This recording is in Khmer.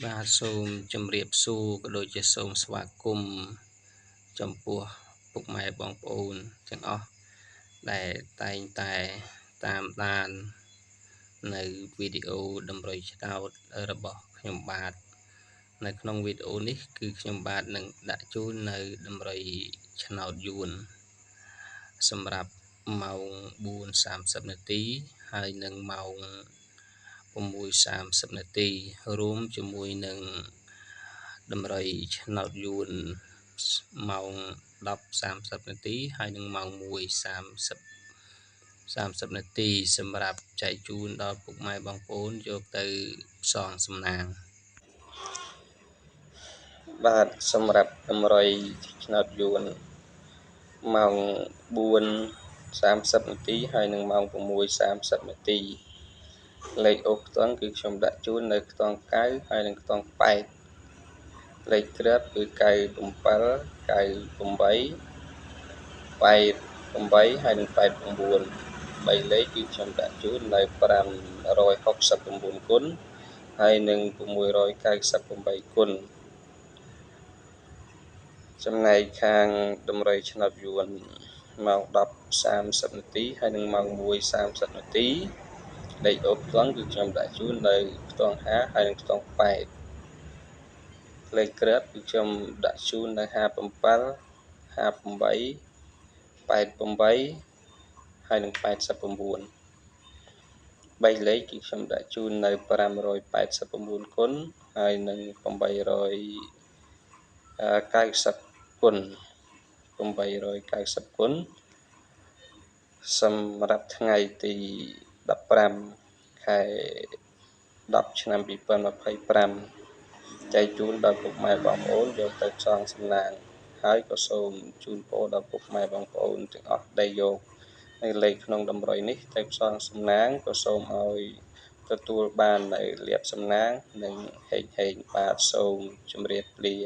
បាទសូមជម្រាបសួរក៏ដូចជាសូមស្វាគមន៍ចំពោះពុកម៉ែបងប្អូនទាំងអស់ដែលតែងតែតាមដាននៅវីដេអូតម្រុយឆ្នោតរបស់ខ្ញុំបាទនៅក្នុងវីដេអូនេះគឺខ្ញុំបាទនឹងដាក់ជូននៅតម្រុយឆ្នោតយួនសម្រាប់ម៉ោង 4:30 នាទីហើយនឹងម៉ោង 6:30 នាទីរួមជាមួយនឹងតម្រុយឆ្នោតយួនម៉ោង 10:30 នាទីហើយនឹងម៉ោង 1:30 នាទីសម្រាប់ចែកជូនដល់ពុកម៉ែបងប្អូនយកទៅផ្សងសំណាងបាទសម្រាប់តម្រុយឆ្នោតយួនម៉ោង 4:30 នាទីហើយនឹងម៉ោង 6:30 នាទីលេខអូសខ្ទង់គឺខ្ញុំដាក់ជូននៅខ្ទង់ 9 ហើយនឹងខ្ទង់ 8 លេខគ្រាប់គឺ 97 98 88 ហើយនឹង 89 3 លេខគឺខ្ញុំដាក់ជូននៅ 569 គុណហើយនឹង 698 គុណចំណែកខាងតម្រុយឆ្នោតយួនម៉ោង 10:30 នាទីហើយនឹងម៉ោង 1:30 នាទីលេខអូសខ្ទង់គឺខ្ញុំដាក់ជូននៅខ្ទង់ 5 ហើយនឹងខ្ទង់ 8 លេខគ្រាប់គឺខ្ញុំដាក់ជូននៅ 57 58 88 ហើយនឹង 89 3 លេខគឺខ្ញុំដាក់ជូននៅ 589 គុណហើយនឹង 890 គុណ 890 គុណសម្រាប់ថ្ងៃទី15 ខែ 10 ឆ្នាំ 2025 ចែកជូនដល់ពុកម៉ែបងប្អូនយកទៅផ្សងសំណាងហើយក៏សូមជូនពរដល់ពុកម៉ែបងប្អូនទាំងអស់ដែលយកនៅលេខក្នុងតម្រុយនេះទៅផ្សងសំណាងក៏សូមឲ្យទទួលបាននៅលាភសំណាងនិងហេងបាទសូមជម្រាបលា